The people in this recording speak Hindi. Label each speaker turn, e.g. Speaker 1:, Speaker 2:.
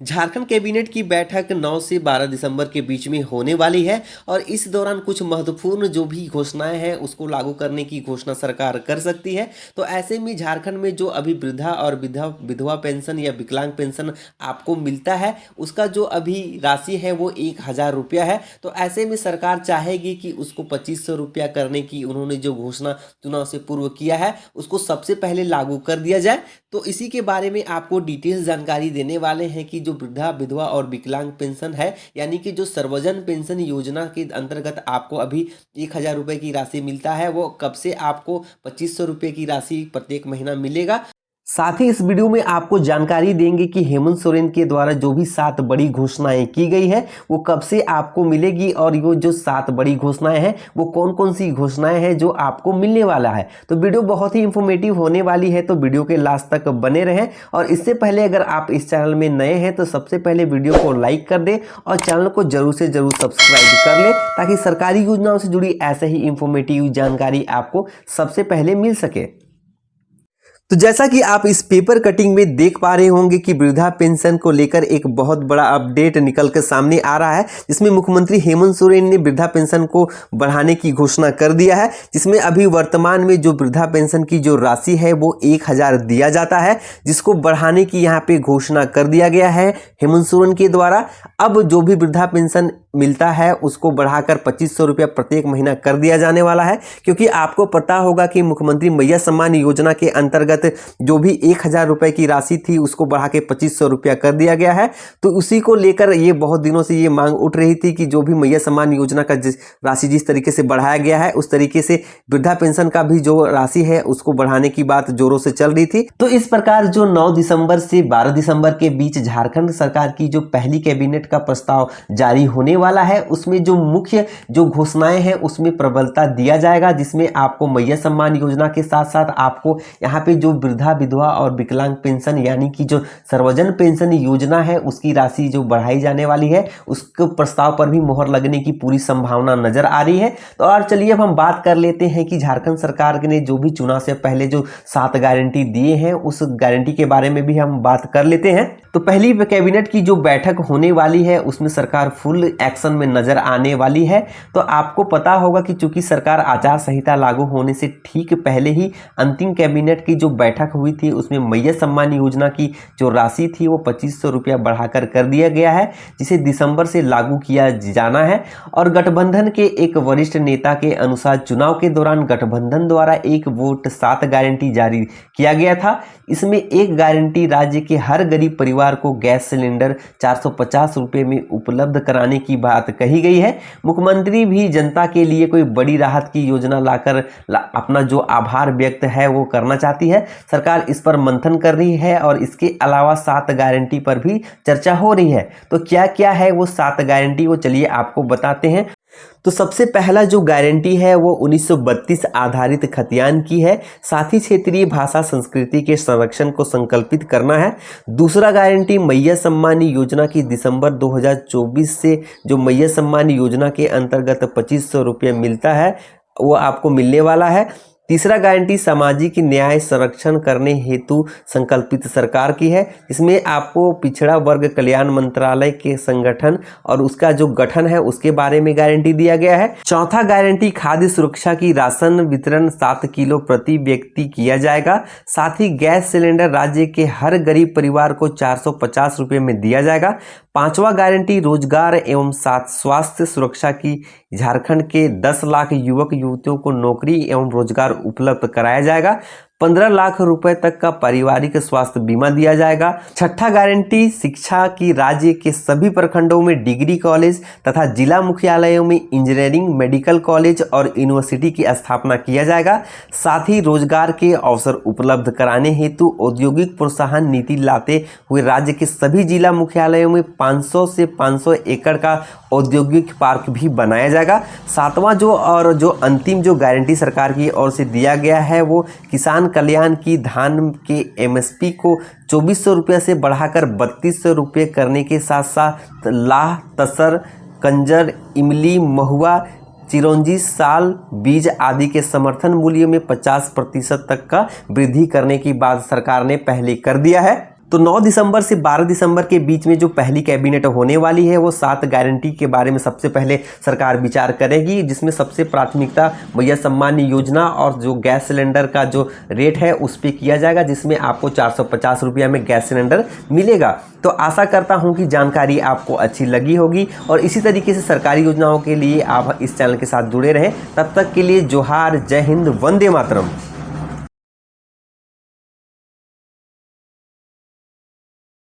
Speaker 1: झारखंड कैबिनेट की बैठक 9 से 12 दिसंबर के बीच में होने वाली है और इस दौरान कुछ महत्वपूर्ण जो भी घोषणाएं हैं उसको लागू करने की घोषणा सरकार कर सकती है। तो ऐसे में झारखंड में जो अभी वृद्धा और विधवा पेंशन या विकलांग पेंशन आपको मिलता है उसका जो अभी राशि है वो 1,000 रुपया है। तो ऐसे में सरकार चाहेगी कि उसको 2500 रुपया करने की उन्होंने जो घोषणा चुनाव से पूर्व किया है उसको सबसे पहले लागू कर दिया जाए। तो इसी के बारे में आपको डिटेल्स जानकारी देने वाले हैं कि जो वृद्धा विधवा और विकलांग पेंशन है यानी कि जो सर्वजन पेंशन योजना के अंतर्गत आपको अभी 1,000 रुपये की राशि मिलता है वो कब से आपको 2500 रुपये की राशि प्रत्येक महीना मिलेगा। साथ ही इस वीडियो में आपको जानकारी देंगे कि हेमंत सोरेन के द्वारा जो भी 7 बड़ी घोषणाएं की गई है वो कब से आपको मिलेगी और ये जो 7 बड़ी घोषणाएं हैं वो कौन कौन सी घोषणाएं हैं जो आपको मिलने वाला है। तो वीडियो बहुत ही इंफॉर्मेटिव होने वाली है, तो वीडियो के लास्ट तक बने रहें। और इससे पहले अगर आप इस चैनल में नए हैं तो सबसे पहले वीडियो को लाइक कर दें और चैनल को जरूर से जरूर सब्सक्राइब कर लें ताकि सरकारी योजनाओं से जुड़ी ऐसे ही इंफॉर्मेटिव जानकारी आपको सबसे पहले मिल सके। तो जैसा कि आप इस पेपर कटिंग में देख पा रहे होंगे कि वृद्धा पेंशन को लेकर एक बहुत बड़ा अपडेट निकल कर सामने आ रहा है, जिसमें मुख्यमंत्री हेमंत सोरेन ने वृद्धा पेंशन को बढ़ाने की घोषणा कर दिया है। जिसमें अभी वर्तमान में जो वृद्धा पेंशन की जो राशि है वो 1,000 दिया जाता है, जिसको बढ़ाने की यहाँ पे घोषणा कर दिया गया है हेमंत सोरेन के द्वारा। अब जो भी वृद्धा पेंशन मिलता है उसको बढ़ाकर 2500 रुपया प्रत्येक महीना कर दिया जाने वाला है, क्योंकि आपको पता होगा कि मुख्यमंत्री मैया सम्मान योजना के अंतर्गत जो भी 1,000 रुपए की राशि थी उसको बढ़ा के 2500 रुपया कर दिया गया है। तो उसी को लेकर ये बहुत दिनों से ये मांग उठ रही थी कि जो भी मैया सम्मान योजना का राशि जिस तरीके से बढ़ाया गया है उस तरीके से वृद्धा पेंशन का भी जो राशि है उसको बढ़ाने की बात जोरों से चल रही थी। तो इस प्रकार जो 9 दिसंबर से 12 दिसंबर के बीच झारखंड सरकार की जो पहली कैबिनेट का प्रस्ताव जारी होने वाला है उसमें जो मुख्य जो घोषणाएं हैं उसमें प्रबलता दिया जाएगा, जिसमें आपको मैया सम्मान योजना के साथ साथ आपको यहाँ पे जो वृद्धा विधवा और विकलांग पेंशन यानी कि जो सर्वजन पेंशन योजना है उसकी राशि जो बढ़ाई जाने वाली है उसके प्रस्ताव पर भी मोहर लगने की पूरी संभावना नजर आ रही है। तो और चलिए अब हम बात कर लेते हैं कि झारखंड सरकार ने जो भी चुनाव से पहले जो 7 गारंटी दिए हैं उस गारंटी के बारे में भी हम बात कर लेते हैं। तो पहली कैबिनेट की जो बैठक होने वाली है उसमें सरकार फुल एक्शन में नजर आने वाली है। तो आपको पता होगा कि चूंकि सरकार आचार संहिता लागू होने से ठीक पहले ही अंतिम कैबिनेट की जो बैठक हुई थी उसमें मैया सम्मान योजना की जो राशि थी वो 2500 रुपया बढ़ाकर कर दिया गया है, जिसे दिसंबर से लागू किया जाना है। और गठबंधन के एक वरिष्ठ नेता के अनुसार चुनाव के दौरान गठबंधन द्वारा एक वोट 7 गारंटी जारी किया गया था। इसमें एक गारंटी राज्य के हर गरीब परिवार को गैस सिलेंडर 450 रुपये में उपलब्ध कराने की बात कही गई है। मुख्यमंत्री भी जनता के लिए कोई बड़ी राहत की योजना लाकर अपना जो आभार व्यक्त है वो करना चाहती है। सरकार इस पर मंथन कर रही है और इसके अलावा 7 गारंटी पर भी चर्चा हो रही है। तो क्या क्या है वो 7 गारंटी, वो चलिए आपको बताते हैं। तो सबसे पहला जो गारंटी है वो 1932 आधारित खतियान की है, साथ ही क्षेत्रीय भाषा संस्कृति के संरक्षण को संकल्पित करना है। दूसरा गारंटी मैया सम्मान योजना की दिसंबर 2024 से जो मैया सम्मान योजना के अंतर्गत 2500 रुपये मिलता है वो आपको मिलने वाला है। तीसरा गारंटी सामाजिक न्याय संरक्षण करने हेतु संकल्पित सरकार की है, इसमें आपको पिछड़ा वर्ग कल्याण मंत्रालय के संगठन और उसका जो गठन है उसके बारे में गारंटी दिया गया है। चौथा गारंटी खाद्य सुरक्षा की राशन वितरण 7 किलो प्रति व्यक्ति किया जाएगा। साथ ही गैस सिलेंडर राज्य के हर गरीब परिवार को 450 रुपये में दिया जाएगा। पांचवा गारंटी रोजगार एवं स्वास्थ्य सुरक्षा की, झारखंड के 10 लाख युवक युवतियों को नौकरी एवं रोजगार उपलब्ध कराया जाएगा। 15 लाख रुपए तक का पारिवारिक स्वास्थ्य बीमा दिया जाएगा। छठा गारंटी शिक्षा की, राज्य के सभी प्रखंडों में डिग्री कॉलेज तथा जिला मुख्यालयों में इंजीनियरिंग, मेडिकल कॉलेज और यूनिवर्सिटी की स्थापना किया जाएगा। साथ ही रोजगार के अवसर उपलब्ध कराने हेतु औद्योगिक प्रोत्साहन नीति लाते हुए राज्य के सभी जिला मुख्यालयों में 500 से 500 एकड़ का औद्योगिक पार्क भी बनाया जाएगा। सातवां जो अंतिम जो गारंटी सरकार की ओर से दिया गया है वो किसान कल्याण की, धान के एमएसपी को 2400 रुपये से बढ़ाकर 3200 रुपये करने के साथ साथ लाह, तसर, कंजर, इमली, महुआ, चिरौंजी, साल, बीज आदि के समर्थन मूल्य में 50% तक का वृद्धि करने की बात सरकार ने पहले कर दिया है। तो 9 दिसंबर से 12 दिसंबर के बीच में जो पहली कैबिनेट होने वाली है वो 7 गारंटी के बारे में सबसे पहले सरकार विचार करेगी, जिसमें सबसे प्राथमिकता भैया सम्मान योजना और जो गैस सिलेंडर का जो रेट है उस पर किया जाएगा, जिसमें आपको 450 रुपया में गैस सिलेंडर मिलेगा। तो आशा करता हूं कि जानकारी आपको अच्छी लगी होगी और इसी तरीके से सरकारी योजनाओं के लिए आप इस चैनल के साथ जुड़े रहें। तब तक के लिए जोहार, जय हिंद, वंदे मातरम।